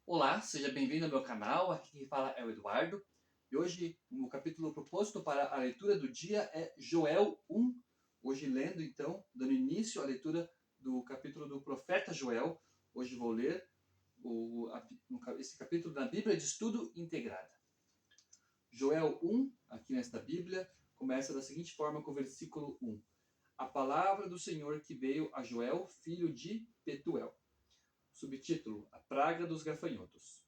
Olá, seja bem-vindo ao meu canal. Aqui quem fala é o Eduardo. E hoje o capítulo proposto para a leitura do dia é Joel 1. Hoje lendo então, dando início à leitura do capítulo do profeta Joel. Hoje vou ler esse capítulo da Bíblia de Estudo Integrada. Joel 1, aqui nesta Bíblia, começa da seguinte forma com o versículo 1. A palavra do Senhor que veio a Joel, filho de Petuel. Subtítulo: A praga dos gafanhotos.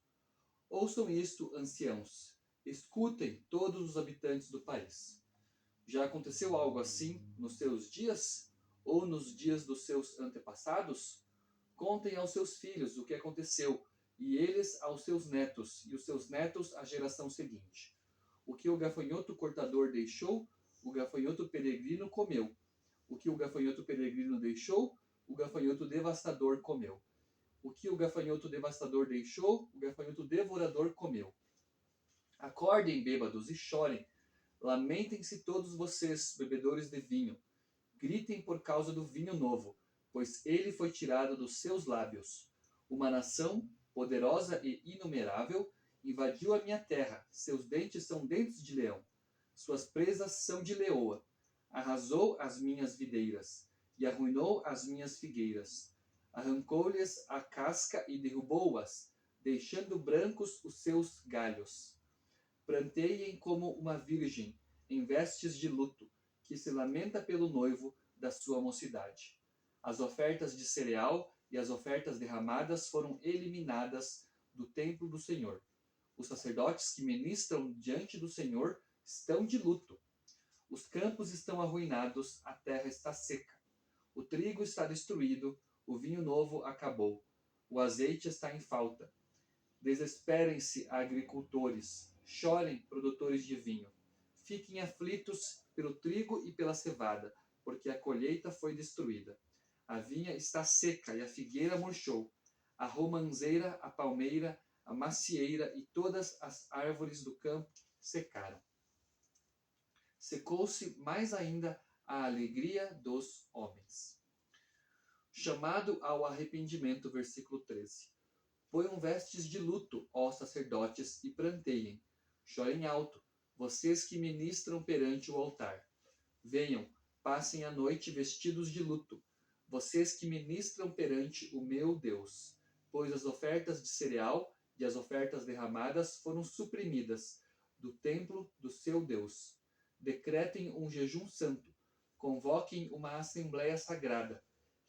Ouçam isto, anciãos. Escutem, todos os habitantes do país. Já aconteceu algo assim nos seus dias? Ou nos dias dos seus antepassados? Contem aos seus filhos o que aconteceu, e eles aos seus netos, e os seus netos à geração seguinte. O que o gafanhoto cortador deixou, o gafanhoto peregrino comeu. O que o gafanhoto peregrino deixou, o gafanhoto devastador comeu. O que o gafanhoto devastador deixou, o gafanhoto devorador comeu. Acordem, bêbados, e chorem. Lamentem-se todos vocês, bebedores de vinho. Gritem por causa do vinho novo, pois ele foi tirado dos seus lábios. Uma nação, poderosa e inumerável, invadiu a minha terra. Seus dentes são dentes de leão. Suas presas são de leoa. Arrasou as minhas videiras e arruinou as minhas figueiras. Arrancou-lhes a casca e derrubou-as, deixando brancos os seus galhos. Planteiem como uma virgem, em vestes de luto, que se lamenta pelo noivo da sua mocidade. As ofertas de cereal e as ofertas derramadas foram eliminadas do templo do Senhor. Os sacerdotes que ministram diante do Senhor estão de luto. Os campos estão arruinados, a terra está seca. O trigo está destruído, o vinho novo acabou. O azeite está em falta. Desesperem-se, agricultores. Chorem, produtores de vinho. Fiquem aflitos pelo trigo e pela cevada, porque a colheita foi destruída. A vinha está seca e a figueira murchou. A romanzeira, a palmeira, a macieira e todas as árvores do campo secaram. Secou-se mais ainda a alegria dos homens. Chamado ao arrependimento, versículo 13. Ponham vestes de luto, ó sacerdotes, e pranteiem. Chorem alto, vocês que ministram perante o altar. Venham, passem a noite vestidos de luto, vocês que ministram perante o meu Deus. Pois as ofertas de cereal e as ofertas derramadas foram suprimidas do templo do seu Deus. Decretem um jejum santo, convoquem uma assembleia sagrada,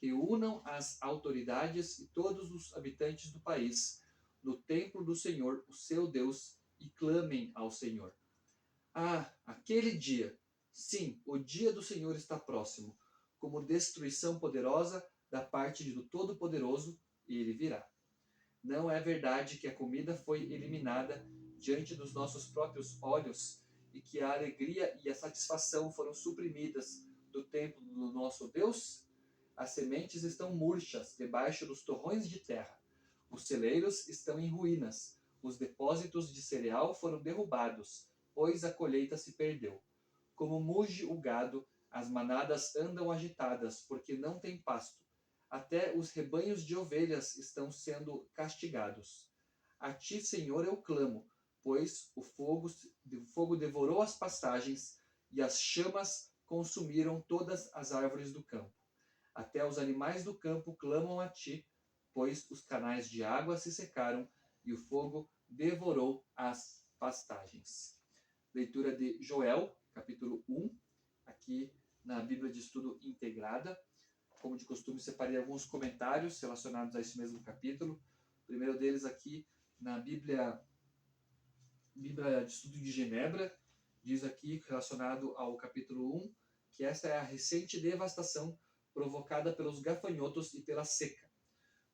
reúnam as autoridades e todos os habitantes do país no templo do Senhor, o seu Deus, e clamem ao Senhor. Ah, aquele dia! Sim, o dia do Senhor está próximo, como destruição poderosa da parte do Todo-Poderoso, e ele virá. Não é verdade que a comida foi eliminada diante dos nossos próprios olhos e que a alegria e a satisfação foram suprimidas do templo do nosso Deus? As sementes estão murchas debaixo dos torrões de terra. Os celeiros estão em ruínas. Os depósitos de cereal foram derrubados, pois a colheita se perdeu. Como muge o gado, as manadas andam agitadas, porque não tem pasto. Até os rebanhos de ovelhas estão sendo castigados. A ti, Senhor, eu clamo, pois o fogo devorou as pastagens e as chamas consumiram todas as árvores do campo. Até os animais do campo clamam a ti, pois os canais de água se secaram e o fogo devorou as pastagens. Leitura de Joel, capítulo 1, aqui na Bíblia de Estudo Integrada. Como de costume, separei alguns comentários relacionados a esse mesmo capítulo. O primeiro deles aqui na Bíblia de Estudo de Genebra, diz aqui, relacionado ao capítulo 1, que essa é a recente devastação provocada pelos gafanhotos e pela seca.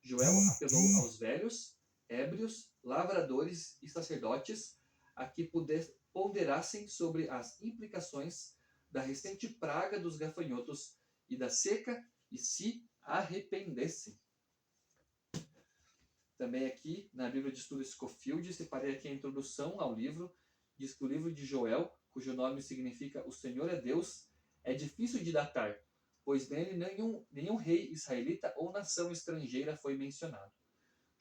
Joel apelou aos velhos, ébrios, lavradores e sacerdotes a que ponderassem sobre as implicações da recente praga dos gafanhotos e da seca e se arrependessem. Também aqui na Bíblia de Estudo Scofield, separei aqui a introdução ao livro, diz que o livro de Joel, cujo nome significa O Senhor é Deus, é difícil de datar, pois nele nenhum rei israelita ou nação estrangeira foi mencionado.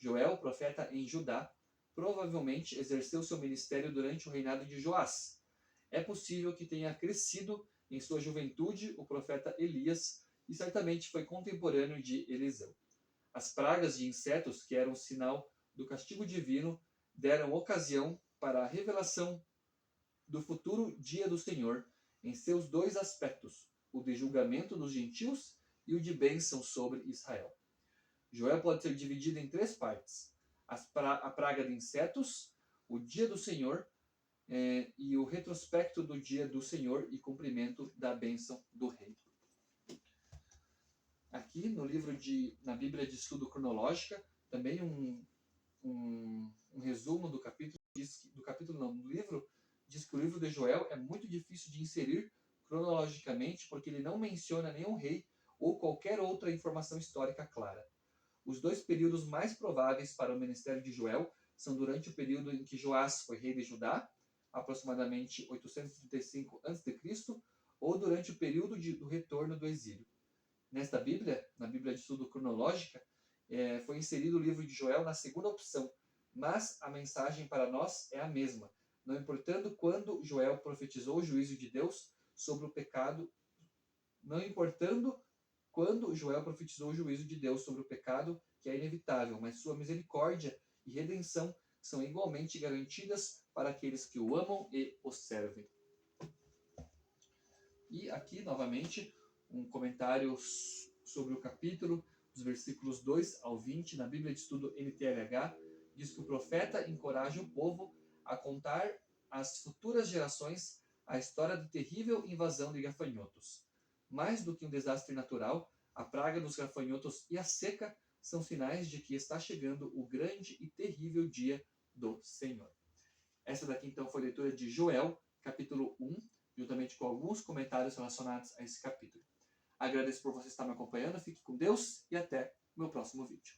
Joel, profeta em Judá, provavelmente exerceu seu ministério durante o reinado de Joás. É possível que tenha crescido em sua juventude o profeta Elias e certamente foi contemporâneo de Eliseu. As pragas de insetos, que eram sinal do castigo divino, deram ocasião para a revelação do futuro dia do Senhor em seus dois aspectos, o de julgamento dos gentios e o de bênção sobre Israel. Joel pode ser dividido em três partes: a praga de insetos, o dia do Senhor e o retrospecto do dia do Senhor e cumprimento da bênção do rei. Aqui no na Bíblia de Estudo Cronológica, também um resumo do capítulo, do livro, diz que o livro de Joel é muito difícil de inserir cronologicamente porque ele não menciona nenhum rei ou qualquer outra informação histórica clara. Os dois períodos mais prováveis para o ministério de Joel são durante o período em que Joás foi rei de Judá, aproximadamente 835 a.C., ou durante o período do retorno do exílio. Nesta Bíblia, na Bíblia de Estudo Cronológica, foi inserido o livro de Joel na segunda opção, mas a mensagem para nós é a mesma, não importando quando Joel profetizou o juízo de Deus sobre o pecado, não importando quando Joel profetizou o juízo de Deus sobre o pecado, que é inevitável, mas sua misericórdia e redenção são igualmente garantidas para aqueles que o amam e o servem. E aqui, novamente, um comentário sobre o capítulo, dos versículos 2 ao 20, na Bíblia de Estudo NTLH, diz que o profeta encoraja o povo a contar às futuras gerações a história da terrível invasão de gafanhotos. Mais do que um desastre natural, a praga dos gafanhotos e a seca são sinais de que está chegando o grande e terrível dia do Senhor. Essa daqui, então, foi a leitura de Joel, capítulo 1, juntamente com alguns comentários relacionados a esse capítulo. Agradeço por você estar me acompanhando, fique com Deus e até o meu próximo vídeo.